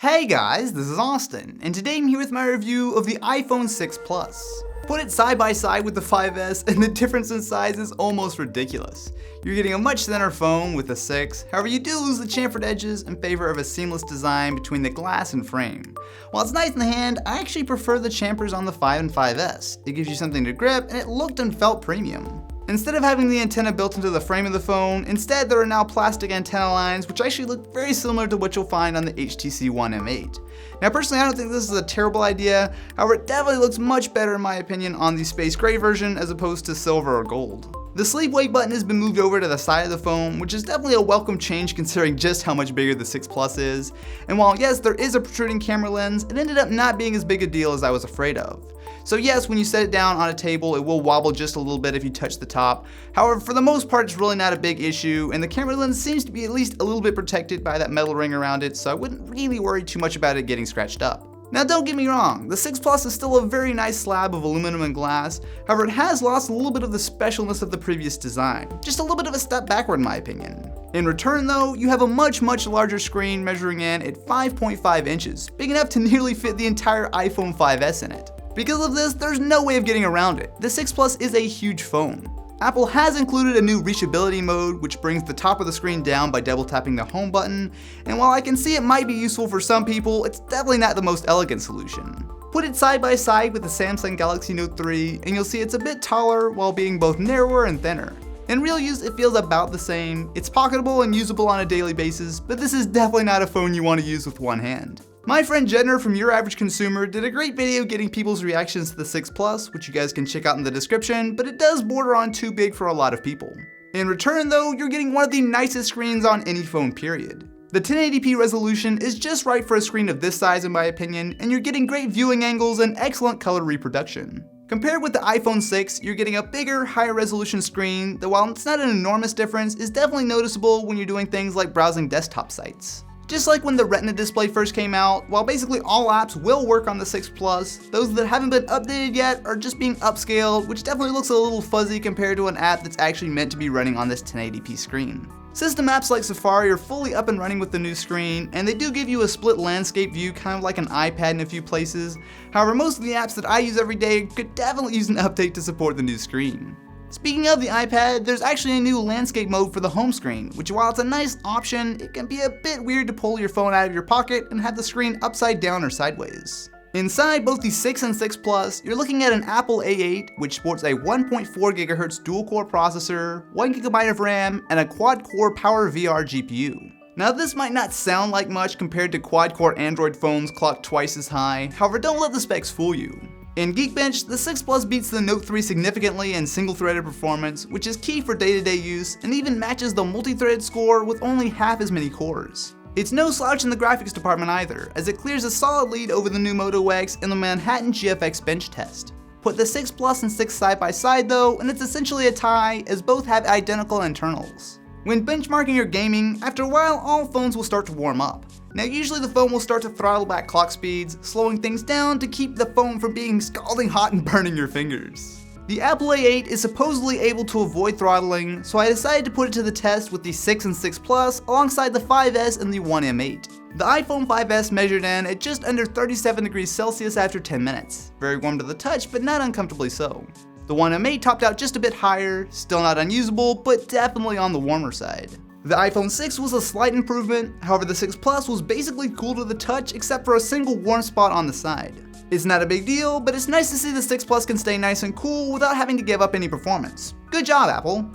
Hey guys, this is Austin, and today I'm here with my review of the iPhone 6 Plus. Put it side by side with the 5S and the difference in size is almost ridiculous. You're getting a much thinner phone with the 6, however you do lose the chamfered edges in favor of a seamless design between the glass and frame. While it's nice in the hand, I actually prefer the chamfers on the 5 and 5S. It gives you something to grip and it looked and felt premium. Instead of having the antenna built into the frame of the phone, instead there are now plastic antenna lines which actually look very similar to what you'll find on the HTC One M8. Now personally I don't think this is a terrible idea, however it definitely looks much better in my opinion on the space gray version as opposed to silver or gold. The sleep wake button has been moved over to the side of the phone, which is definitely a welcome change considering just how much bigger the 6 Plus is. And while yes, there is a protruding camera lens, it ended up not being as big a deal as I was afraid of. So yes, when you set it down on a table, it will wobble just a little bit if you touch the top. However, for the most part, it's really not a big issue, and the camera lens seems to be at least a little bit protected by that metal ring around it, so I wouldn't really worry too much about it getting scratched up. Now don't get me wrong, the 6 Plus is still a very nice slab of aluminum and glass, however it has lost a little bit of the specialness of the previous design. Just a little bit of a step backward in my opinion. In return though, you have a much larger screen measuring in at 5.5 inches, big enough to nearly fit the entire iPhone 5S in it. Because of this, there's no way of getting around it. The 6 Plus is a huge phone. Apple has included a new reachability mode, which brings the top of the screen down by double tapping the home button, and while I can see it might be useful for some people, it's definitely not the most elegant solution. Put it side by side with the Samsung Galaxy Note 3, and you'll see it's a bit taller while being both narrower and thinner. In real use, it feels about the same. It's pocketable and usable on a daily basis, but this is definitely not a phone you want to use with one hand. My friend Jenner from Your Average Consumer did a great video getting people's reactions to the 6 Plus, which you guys can check out in the description, but it does border on too big for a lot of people. In return though, you're getting one of the nicest screens on any phone period. The 1080p resolution is just right for a screen of this size in my opinion, and you're getting great viewing angles and excellent color reproduction. Compared with the iPhone 6, you're getting a bigger, higher resolution screen that while it's not an enormous difference, is definitely noticeable when you're doing things like browsing desktop sites. Just like when the Retina display first came out, while basically all apps will work on the 6 Plus, those that haven't been updated yet are just being upscaled, which definitely looks a little fuzzy compared to an app that's actually meant to be running on this 1080p screen. System apps like Safari are fully up and running with the new screen, and they do give you a split landscape view kind of like an iPad in a few places. However, most of the apps that I use every day could definitely use an update to support the new screen. Speaking of the iPad, there's actually a new landscape mode for the home screen, which while it's a nice option, it can be a bit weird to pull your phone out of your pocket and have the screen upside down or sideways. Inside both the 6 and 6 Plus, you're looking at an Apple A8, which sports a 1.4 GHz dual-core processor, 1 GB of RAM, and a quad-core PowerVR GPU. Now this might not sound like much compared to quad-core Android phones clocked twice as high, however don't let the specs fool you. In Geekbench, the 6 Plus beats the Note 3 significantly in single-threaded performance, which is key for day-to-day use, and even matches the multi-threaded score with only half as many cores. It's no slouch in the graphics department either, as it clears a solid lead over the new Moto X in the Manhattan GFX bench test. Put the 6 Plus and 6 side by side though, and it's essentially a tie, as both have identical internals. When benchmarking your gaming, after a while all phones will start to warm up. Now usually the phone will start to throttle back clock speeds, slowing things down to keep the phone from being scalding hot and burning your fingers. The Apple A8 is supposedly able to avoid throttling, so I decided to put it to the test with the 6 and 6 Plus alongside the 5S and the One M8. The iPhone 5S measured in at just under 37 degrees Celsius after 10 minutes. Very warm to the touch, but not uncomfortably so. The One M8 topped out just a bit higher, still not unusable, but definitely on the warmer side. The iPhone 6 was a slight improvement, however the 6 Plus was basically cool to the touch except for a single warm spot on the side. It's not a big deal, but it's nice to see the 6 Plus can stay nice and cool without having to give up any performance. Good job, Apple!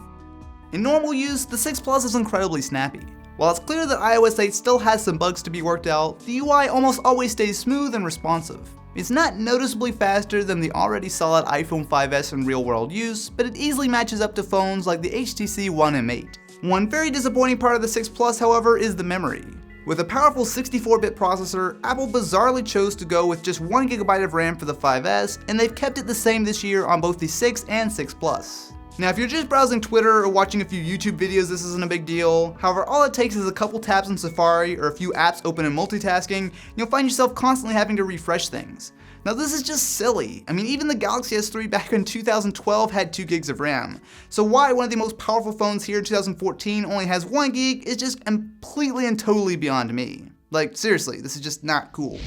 In normal use, the 6 Plus is incredibly snappy. While it's clear that iOS 8 still has some bugs to be worked out, the UI almost always stays smooth and responsive. It's not noticeably faster than the already solid iPhone 5S in real-world use, but it easily matches up to phones like the HTC One M8. One very disappointing part of the 6 Plus, however, is the memory. With a powerful 64-bit processor, Apple bizarrely chose to go with just 1 GB of RAM for the 5S, and they've kept it the same this year on both the 6 and 6 Plus. Now if you're just browsing Twitter or watching a few YouTube videos, this isn't a big deal. However, all it takes is a couple taps in Safari or a few apps open in multitasking, and you'll find yourself constantly having to refresh things. Now this is just silly. I mean, even the Galaxy S3 back in 2012 had 2 gigs of RAM. So why one of the most powerful phones here in 2014 only has 1 gig is just completely and totally beyond me. Like, seriously, this is just not cool.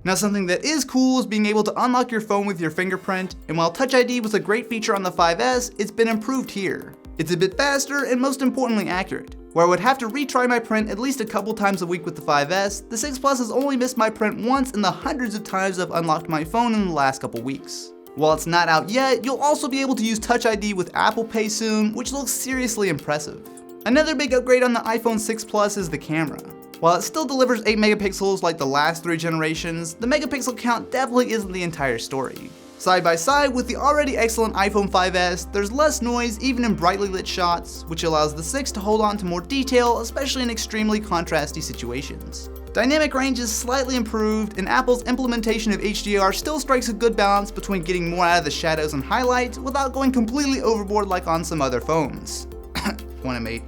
Now, something that is cool is being able to unlock your phone with your fingerprint, and while Touch ID was a great feature on the 5S, it's been improved here. It's a bit faster and most importantly accurate. Where I would have to retry my print at least a couple times a week with the 5S, the 6 Plus has only missed my print once in the hundreds of times I've unlocked my phone in the last couple weeks. While it's not out yet, you'll also be able to use Touch ID with Apple Pay soon, which looks seriously impressive. Another big upgrade on the iPhone 6 Plus is the camera. While it still delivers 8 megapixels like the last 3 generations, the megapixel count definitely isn't the entire story. Side by side with the already excellent iPhone 5S, there's less noise even in brightly lit shots, which allows the 6 to hold on to more detail, especially in extremely contrasty situations. Dynamic range is slightly improved, and Apple's implementation of HDR still strikes a good balance between getting more out of the shadows and highlights without going completely overboard like on some other phones. One I made.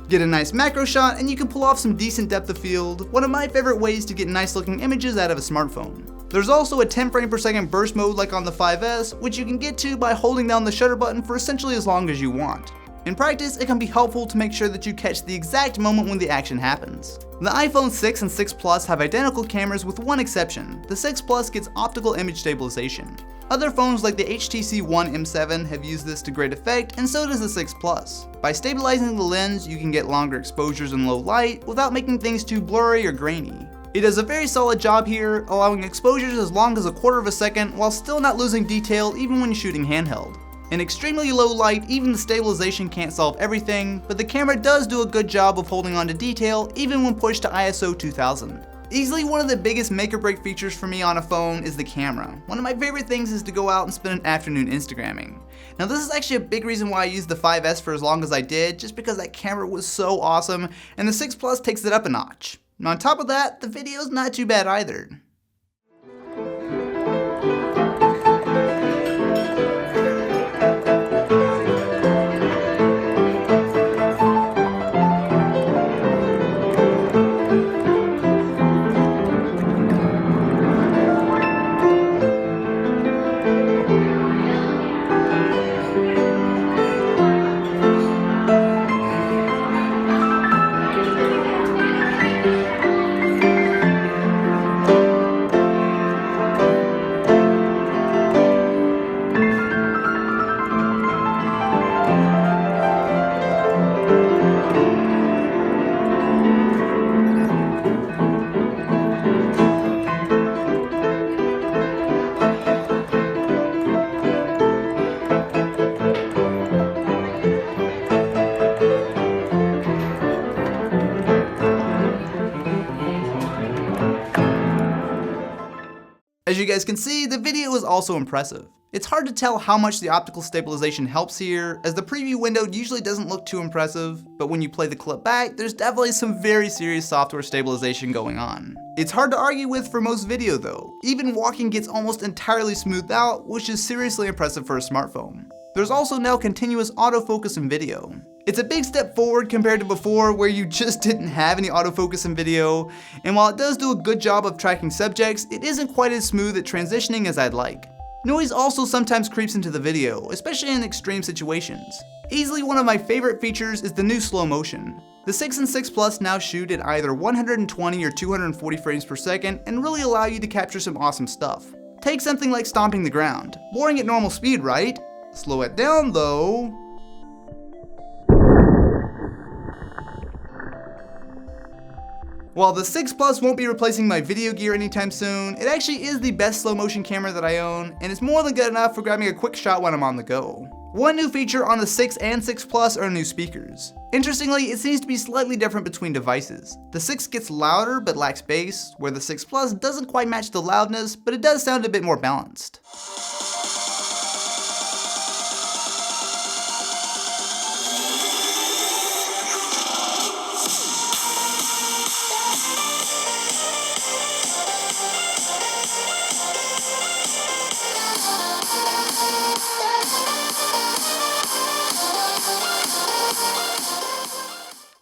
Get a nice macro shot and you can pull off some decent depth of field, one of my favorite ways to get nice looking images out of a smartphone. There's also a 10 frame per second burst mode like on the 5S, which you can get to by holding down the shutter button for essentially as long as you want. In practice, it can be helpful to make sure that you catch the exact moment when the action happens. The iPhone 6 and 6 Plus have identical cameras with one exception. The 6 Plus gets optical image stabilization. Other phones like the HTC One M7 have used this to great effect, and so does the 6 Plus. By stabilizing the lens, you can get longer exposures in low light without making things too blurry or grainy. It does a very solid job here, allowing exposures as long as a quarter of a second while still not losing detail even when shooting handheld. In extremely low light, even the stabilization can't solve everything, but the camera does do a good job of holding on to detail even when pushed to ISO 2000. Easily one of the biggest make or break features for me on a phone is the camera. One of my favorite things is to go out and spend an afternoon Instagramming. Now this is actually a big reason why I used the 5S for as long as I did, just because that camera was so awesome, and the 6 Plus takes it up a notch. And on top of that, the video's not too bad either. As you guys can see, the video is also impressive. It's hard to tell how much the optical stabilization helps here, as the preview window usually doesn't look too impressive, but when you play the clip back, there's definitely some very serious software stabilization going on. It's hard to argue with for most video though. Even walking gets almost entirely smoothed out, which is seriously impressive for a smartphone. There's also now continuous autofocus in video. It's a big step forward compared to before where you just didn't have any autofocus in video, and while it does do a good job of tracking subjects, it isn't quite as smooth at transitioning as I'd like. Noise also sometimes creeps into the video, especially in extreme situations. Easily one of my favorite features is the new slow motion. The 6 and 6 Plus now shoot at either 120 or 240 frames per second and really allow you to capture some awesome stuff. Take something like stomping the ground. Boring at normal speed, right? Slow it down though. While the 6 Plus won't be replacing my video gear anytime soon, it actually is the best slow motion camera that I own, and it's more than good enough for grabbing a quick shot when I'm on the go. One new feature on the 6 and 6 Plus are new speakers. Interestingly, it seems to be slightly different between devices. The 6 gets louder but lacks bass, where the 6 Plus doesn't quite match the loudness, but it does sound a bit more balanced.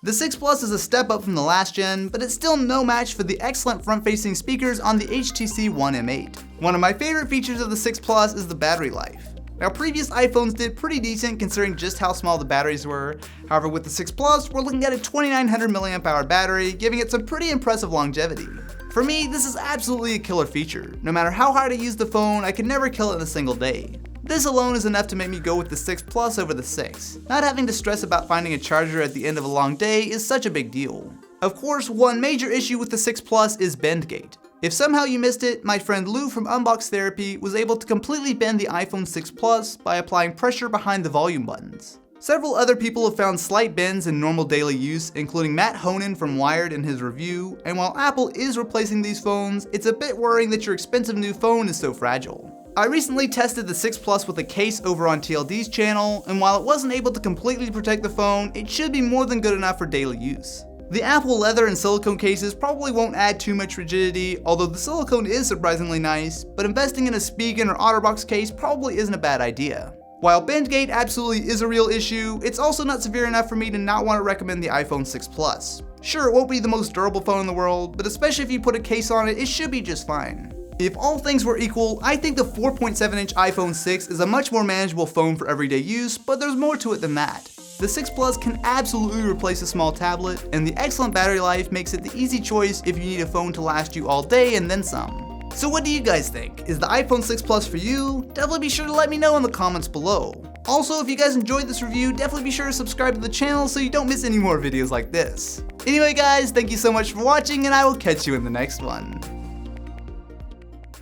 The 6 Plus is a step up from the last gen, but it's still no match for the excellent front-facing speakers on the HTC One M8. One of my favorite features of the 6 Plus is the battery life. Now, previous iPhones did pretty decent considering just how small the batteries were. However, with the 6 Plus, we're looking at a 2900 mAh battery, giving it some pretty impressive longevity. For me, this is absolutely a killer feature. No matter how hard I use the phone, I could never kill it in a single day. This alone is enough to make me go with the 6 Plus over the 6. Not having to stress about finding a charger at the end of a long day is such a big deal. Of course, one major issue with the 6 Plus is Bendgate. If somehow you missed it, my friend Lou from Unbox Therapy was able to completely bend the iPhone 6 Plus by applying pressure behind the volume buttons. Several other people have found slight bends in normal daily use, including Matt Honan from Wired in his review, and while Apple is replacing these phones, it's a bit worrying that your expensive new phone is so fragile. I recently tested the 6 Plus with a case over on TLD's channel, and while it wasn't able to completely protect the phone, it should be more than good enough for daily use. The Apple leather and silicone cases probably won't add too much rigidity, although the silicone is surprisingly nice, but investing in a Spigen or OtterBox case probably isn't a bad idea. While Bendgate absolutely is a real issue, it's also not severe enough for me to not want to recommend the iPhone 6 Plus. Sure, it won't be the most durable phone in the world, but especially if you put a case on it, it should be just fine. If all things were equal, I think the 4.7-inch iPhone 6 is a much more manageable phone for everyday use, but there's more to it than that. The 6 Plus can absolutely replace a small tablet, and the excellent battery life makes it the easy choice if you need a phone to last you all day and then some. So what do you guys think? Is the iPhone 6 Plus for you? Definitely be sure to let me know in the comments below. Also, if you guys enjoyed this review, definitely be sure to subscribe to the channel so you don't miss any more videos like this. Anyway guys, thank you so much for watching, and I will catch you in the next one.